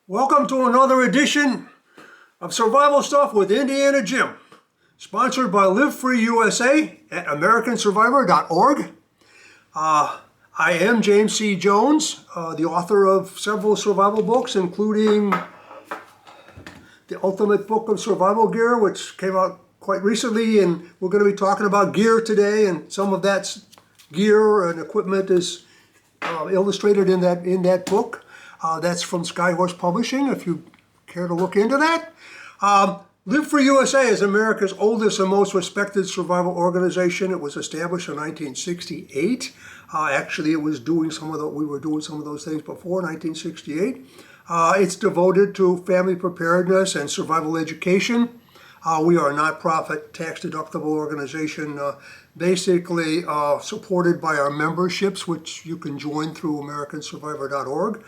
Welcome to another edition of Survival Stuff with Indiana Jim, sponsored by Live Free USA at AmericanSurvivor.org. I am James C. Jones, the author of several survival books, including The Ultimate Book of Survival Gear, which came out quite recently, and we're going to be talking about gear today, and some of that gear and equipment is illustrated in that book. That's from Skyhorse Publishing, if you care to look into that. Live Free USA is America's oldest and most respected survival organization. It was established in 1968. Actually, it was we were doing some of those things before 1968. It's devoted to family preparedness and survival education. We are a nonprofit, tax-deductible organization, basically supported by our memberships, which you can join through AmericanSurvivor.org,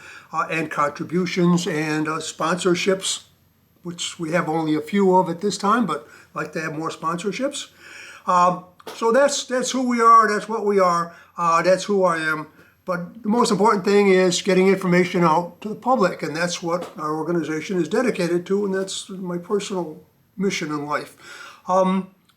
and contributions and sponsorships, which we have only a few of at this time, but like to have more sponsorships. So that's who we are, that's what we are, that's who I am. But the most important thing is getting information out to the public, and that's what our organization is dedicated to, and that's my personal mission in life.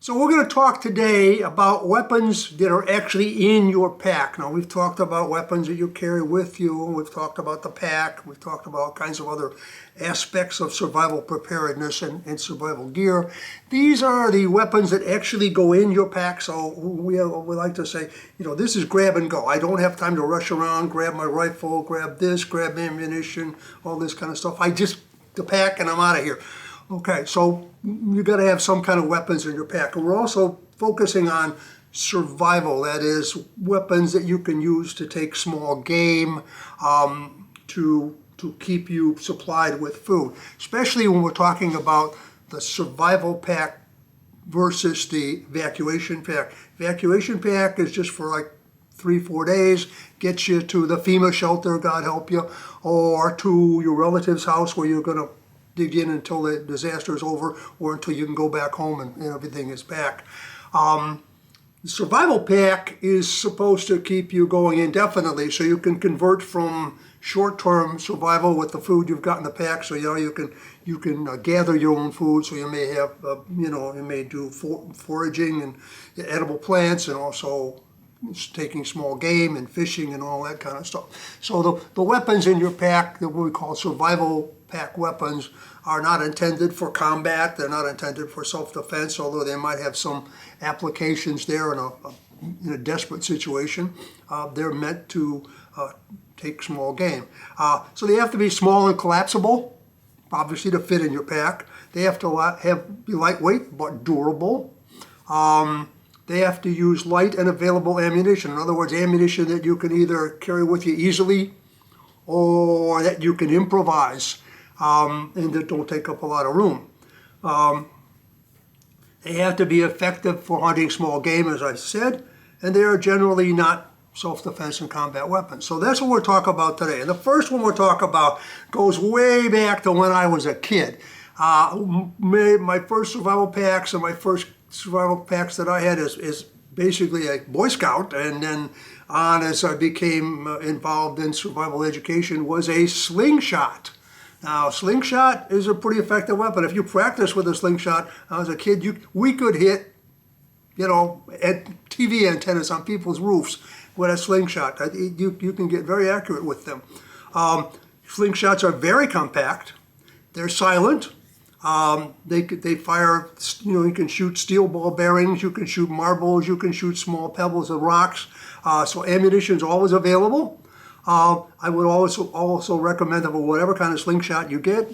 So we're going to talk today about weapons that are actually in your pack. Now, we've talked about weapons that you carry with you, and we've talked about the pack, we've talked about all kinds of other aspects of survival preparedness and survival gear. These are the weapons that actually go in your pack, so we like to say, this is grab and go. I don't have time to rush around, grab my rifle, grab this, grab ammunition, all this kind of stuff. I just the pack and I'm out of here. Okay, so you got to have some kind of weapons in your pack. And we're also focusing on survival, that is, weapons that you can use to take small game, to keep you supplied with food, especially when we're talking about the survival pack versus the evacuation pack. Evacuation pack is just for like 3-4 days, gets you to the FEMA shelter, God help you, or to your relative's house where you're going to dig in until the disaster is over or until you can go back home and everything is back. The survival pack is supposed to keep you going indefinitely, so you can convert from short-term survival with the food you've got in the pack. So you can gather your own food. So you may have you may do foraging and edible plants, and also taking small game and fishing and all that kind of stuff. So the weapons in your pack that we call survival pack weapons are not intended for combat. They're not intended for self-defense, although they might have some applications there in a desperate situation. They're meant to take small game. So they have to be small and collapsible, obviously, to fit in your pack. They have to be lightweight but durable. They have to use light and available ammunition. In other words, ammunition that you can either carry with you easily or that you can improvise, and that don't take up a lot of room. They have to be effective for hunting small game, as I said, and they are generally not self-defense and combat weapons. So that's what we're talking about today. And the first one we're talking about goes way back to when I was a kid. My first survival packs and my first survival packs that I had is basically a Boy Scout, and then on as I became involved in survival education was a slingshot. Now, slingshot is a pretty effective weapon. If you practice with a slingshot, as a kid, we could hit, at TV antennas on people's roofs with a slingshot. You can get very accurate with them. Slingshots are very compact. They're silent. They fire, you can shoot steel ball bearings, you can shoot marbles, you can shoot small pebbles and rocks. So ammunition is always available. I would also recommend that whatever kind of slingshot you get,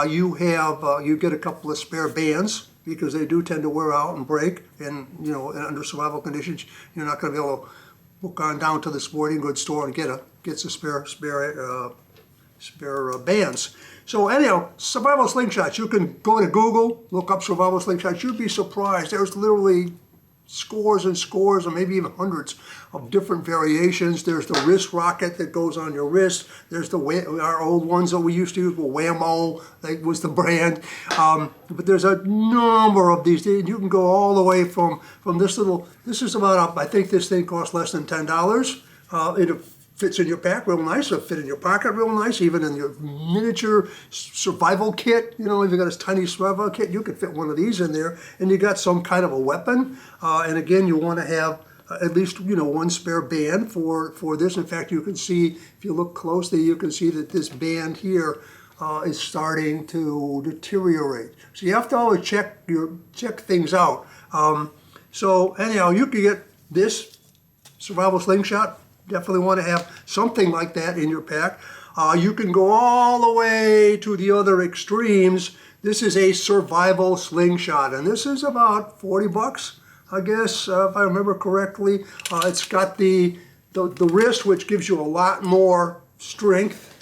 you get a couple of spare bands, because they do tend to wear out and break, and under survival conditions, you're not going to be able to walk on down to the sporting goods store and get some spare bands. So anyhow, survival slingshots, you can go to Google, look up survival slingshots. You'd be surprised. There's literally scores and scores, or maybe even hundreds of different variations. There's the wrist rocket that goes on your wrist. There's our old ones that we used to use, Whammo, that was the brand. But there's a number of these. You can go all the way from this is about, I think this thing costs less than $10. It fits in your pack real nice. It'll fit in your pocket real nice, even in your miniature survival kit. You know, if you got a tiny survival kit, you could fit one of these in there, and you got some kind of a weapon. And again, you want to have at least, you know, one spare band for this. In fact, you can see, if you look closely, you can see that this band here is starting to deteriorate. So you have to always check things out. So anyhow, you can get this survival slingshot. Definitely want to have something like that in your pack. You can go all the way to the other extremes. This is a survival slingshot, and this is about 40 bucks, I guess, if I remember correctly. It's got the wrist, which gives you a lot more strength,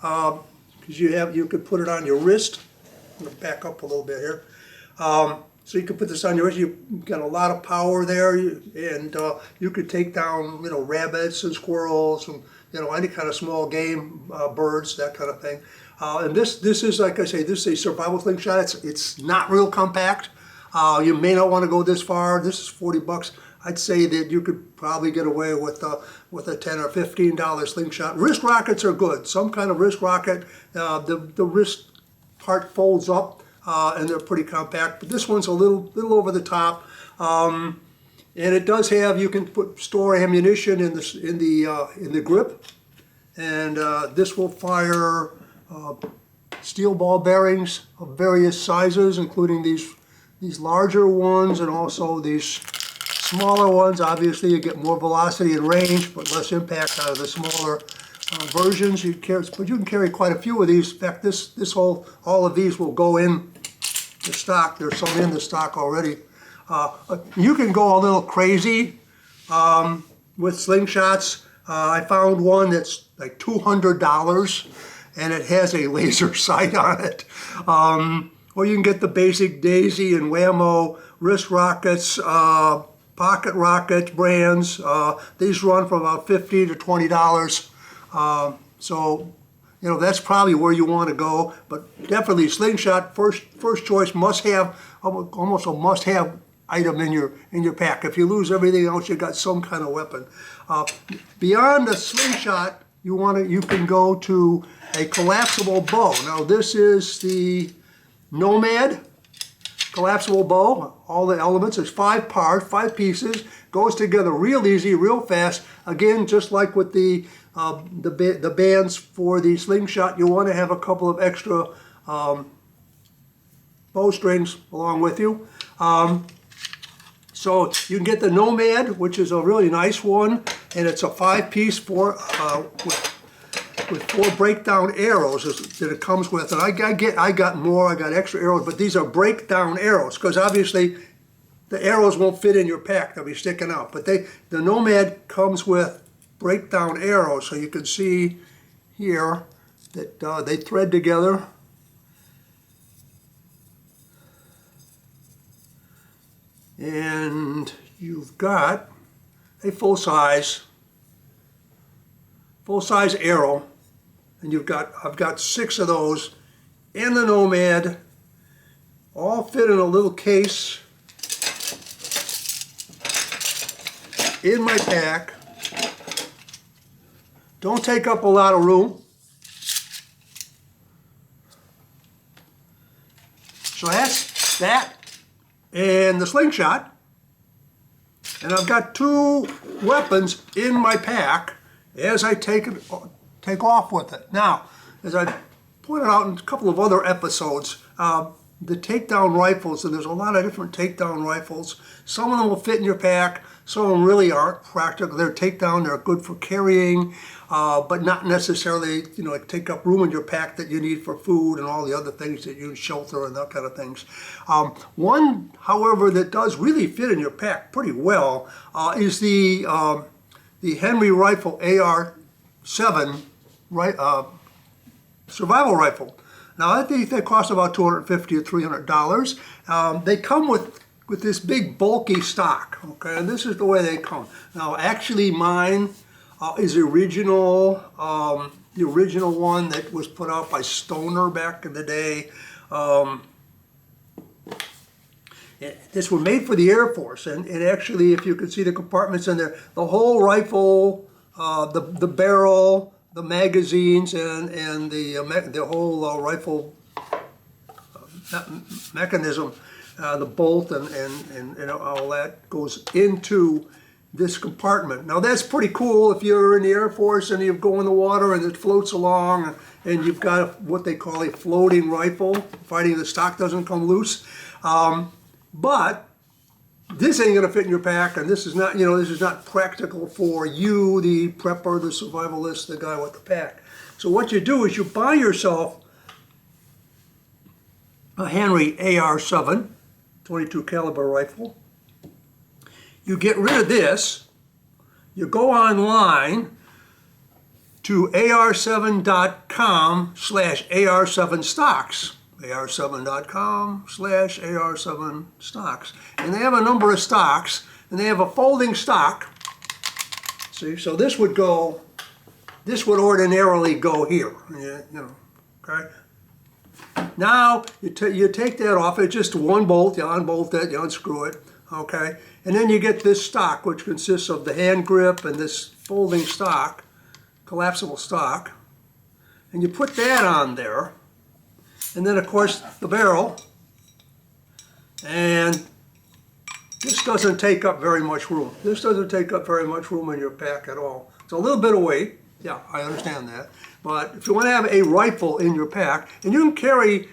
because you could put it on your wrist. I'm going to back up a little bit here. So you can put this on your wrist. You've got a lot of power there, and you could take down, you know, rabbits and squirrels and, you know, any kind of small game, birds, that kind of thing. And this is, like I say, this is a survival slingshot. It's not real compact. You may not want to go this far. This is 40 bucks. I'd say that you could probably get away with a $10 or $15 slingshot. Wrist rockets are good. Some kind of wrist rocket. The wrist part folds up. And they're pretty compact, but this one's a little over the top, and it does have, you can store ammunition in the grip, and this will fire steel ball bearings of various sizes, including these larger ones and also these smaller ones. Obviously, you get more velocity and range, but less impact out of the smaller versions. But you can carry quite a few of these. In fact, all of these will go in the stock. There's some in the stock already. You can go a little crazy with slingshots. I found one that's like $200, and it has a laser sight on it. Or you can get the basic Daisy and Whammo wrist rockets, pocket rocket brands. These run for about $15 to $20. So, you know, that's probably where you want to go, but definitely slingshot, first choice, must have, almost a must-have item in your pack. If you lose everything else, you got some kind of weapon. Beyond the slingshot, you can go to a collapsible bow. Now this is the Nomad collapsible bow. All the elements, there's 5 parts, 5 pieces, goes together real easy, real fast. Again, just like with the bands for the slingshot, you want to have a couple of extra bowstrings along with you. So you can get the Nomad, which is a really nice one, and it's a 5-piece with 4 breakdown arrows that it comes with. And I got more, I got extra arrows, but these are breakdown arrows, because obviously the arrows won't fit in your pack, they'll be sticking out. But the Nomad comes with breakdown arrows, so you can see here that they thread together. And you've got a full-size arrow, and I've got 6 of those in the Nomad, all fit in a little case in my pack. Don't take up a lot of room. So that's that and the slingshot. And I've got 2 weapons in my pack as I take off with it. Now, as I pointed out in a couple of other episodes, the takedown rifles, and there's a lot of different takedown rifles. Some of them will fit in your pack, some of them really aren't practical. They're takedown, they're good for carrying, but not necessarily, you know, like take up room in your pack that you need for food and all the other things that you shelter and that kind of things. One, however, that does really fit in your pack pretty well is the Henry rifle AR-7 survival rifle. Now I think they cost about $250 to $300. They come with this big bulky stock, okay, and this is the way they come. Now actually mine is the original one that was put out by Stoner back in the day. This was made for the Air Force, and actually, if you can see the compartments in there, the whole rifle the barrel, the magazines, and the whole rifle mechanism, the bolt and all that goes into this compartment. Now that's pretty cool if you're in the Air Force and you go in the water and it floats along and you've got what they call a floating rifle, providing the stock doesn't come loose. But this ain't gonna fit in your pack, and this is not, this is not practical for you, the prepper, the survivalist, the guy with the pack. So what you do is you buy yourself a Henry AR-7, 22 caliber rifle. You get rid of this. You go online to ar7.com/AR7stocks. ar7.com/AR7stocks. And they have a number of stocks, and they have a folding stock. See, so this would ordinarily go here, okay? Now, you take that off, it's just one bolt, you unbolt it, you unscrew it, okay? And then you get this stock, which consists of the hand grip and this folding stock, collapsible stock, and you put that on there. And then, of course, the barrel. And this doesn't take up very much room. This doesn't take up very much room in your pack at all. It's a little bit of weight. Yeah, I understand that. But if you want to have a rifle in your pack, and you can carry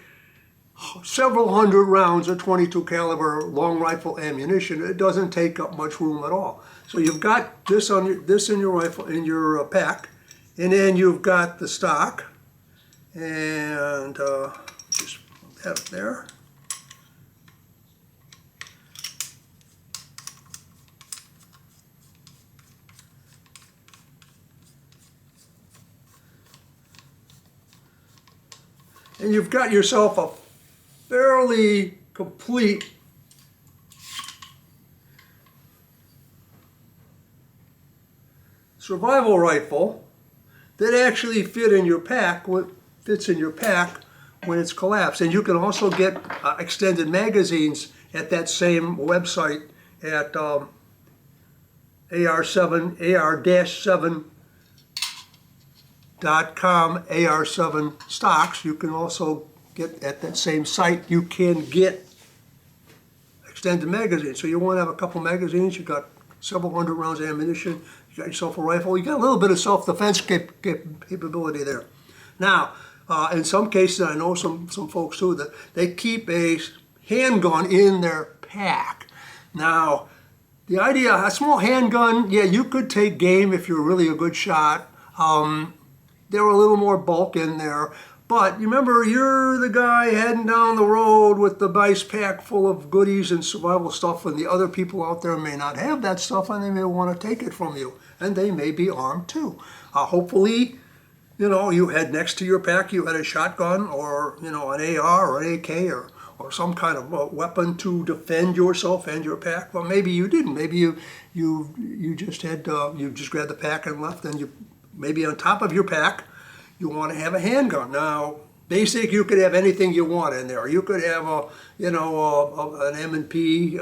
several hundred rounds of 22 caliber long rifle ammunition, it doesn't take up much room at all. So you've got this in your rifle, in your pack, and then you've got the stock. And just put that up there. And you've got yourself a fairly complete survival rifle that actually fits in your pack when it's collapsed. And you can also get extended magazines at that same website at ar7.com, AR7 stocks. You can also get at that same site, you can get extended magazines. So you want to have a couple magazines, you've got several hundred rounds of ammunition, you got yourself a rifle, you got a little bit of self-defense capability there. Now, in some cases, I know some folks too, that they keep a handgun in their pack. Now, the idea, a small handgun, yeah, you could take game if you're really a good shot. There were a little more bulk in there. But you remember, you're the guy heading down the road with the nice pack full of goodies and survival stuff, and the other people out there may not have that stuff, and they may want to take it from you. And they may be armed too. Hopefully, you had next to your pack, you had a shotgun or, an AR or an AK or some kind of weapon to defend yourself and your pack. Well, maybe you didn't. Maybe you just had, you just grabbed the pack and left, and maybe on top of your pack, you want to have a handgun. Now, basic, you could have anything you want in there. You could have an M&P,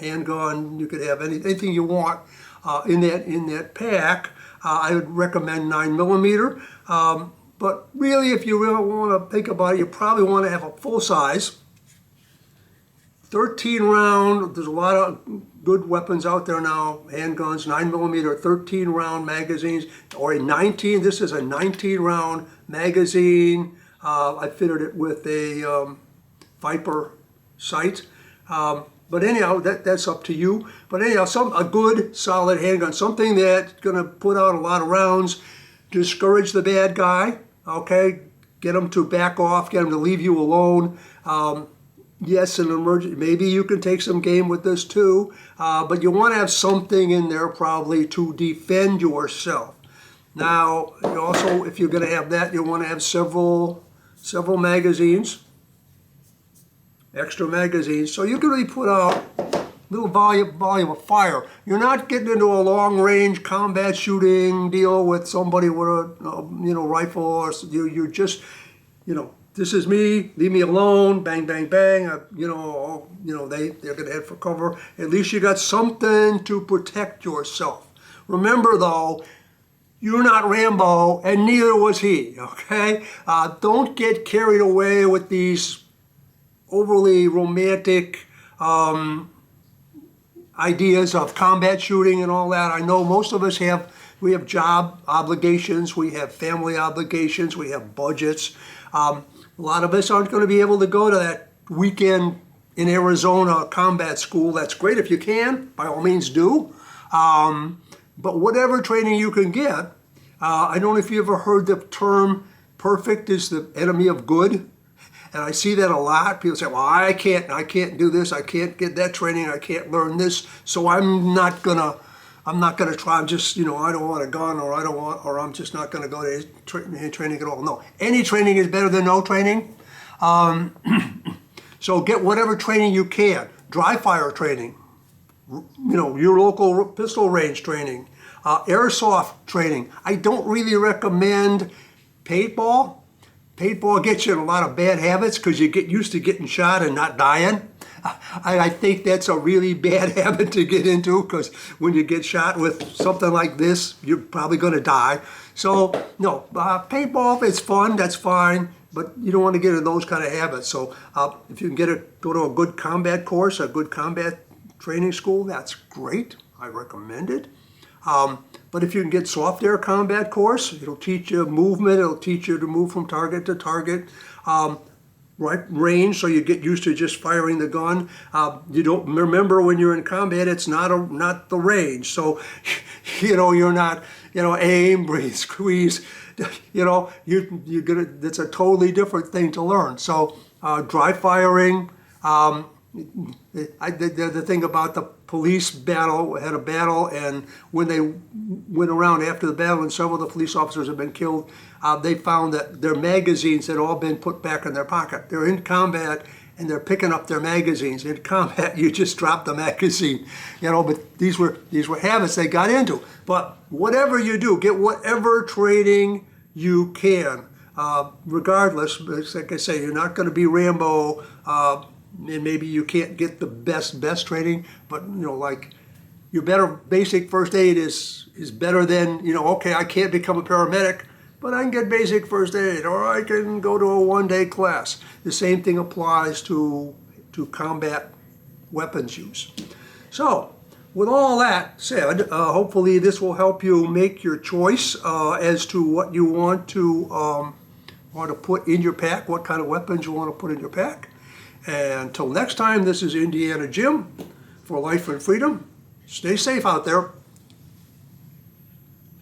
handgun. You could have anything you want in that pack. I would recommend 9mm. But really, if you really want to think about it, you probably want to have a full size 13 round. There's a lot of good weapons out there now, handguns, 9mm, 13 round magazines, or a 19. This is a 19 round magazine. I fitted it with a Viper sight. But anyhow, that's up to you. But anyhow, a good solid handgun, something that's gonna put out a lot of rounds, discourage the bad guy, okay? Get them to back off, get them to leave you alone. Yes, an emergency, maybe you can take some game with this too, but you want to have something in there probably to defend yourself. Now, you also, if you're going to have that, you want to have several magazines, extra magazines, so you can really put out a little volume of fire. You're not getting into a long-range combat shooting deal with somebody with a rifle, or you're just, this is me, leave me alone, bang, bang, bang, they're going to head for cover. At least you got something to protect yourself. Remember though, you're not Rambo, and neither was he, okay? Don't get carried away with these overly romantic ideas of combat shooting and all that. I know most of us we have job obligations, we have family obligations, we have budgets. A lot of us aren't going to be able to go to that weekend in Arizona combat school. That's great if you can, by all means do. But whatever training you can get, I don't know if you ever heard the term perfect is the enemy of good. And I see that a lot. People say, well, I can't do this, I can't get that training, I can't learn this, so I'm not gonna try. I'm just, I don't want a gun, or I'm just not gonna go to training at all. No, any training is better than no training. So get whatever training you can. Dry fire training, your local pistol range training, airsoft training. I don't really recommend paintball. Paintball gets you in a lot of bad habits because you get used to getting shot and not dying. I think that's a really bad habit to get into, because when you get shot with something like this, you're probably going to die. So, no, paintball, it's fun, that's fine, but you don't want to get in those kind of habits. So if you can go to a good combat course, a good combat training school, that's great. I recommend it. But if you can get soft air combat course, it'll teach you movement, it'll teach you to move from target to target, right range, so you get used to just firing the gun. You don't remember when you're in combat, it's not the range. So, you're not, aim, breathe, squeeze. You're gonna. That's a totally different thing to learn. So, dry firing. The thing about the police battle, had a battle, and when they went around after the battle and several of the police officers had been killed, they found that their magazines had all been put back in their pocket. They're in combat and they're picking up their magazines. In combat, you just drop the magazine, but these were habits they got into. But whatever you do, get whatever training you can. Regardless, like I say, you're not going to be Rambo, and maybe you can't get the best training, but like your better basic first aid is better than, okay, I can't become a paramedic, but I can get basic first aid, or I can go to a one-day class. The same thing applies to combat weapons use. So, with all that said, hopefully this will help you make your choice as to what you want to put in your pack, what kind of weapons you want to put in your pack. And until next time, this is Indiana Jim for Life and Freedom. Stay safe out there.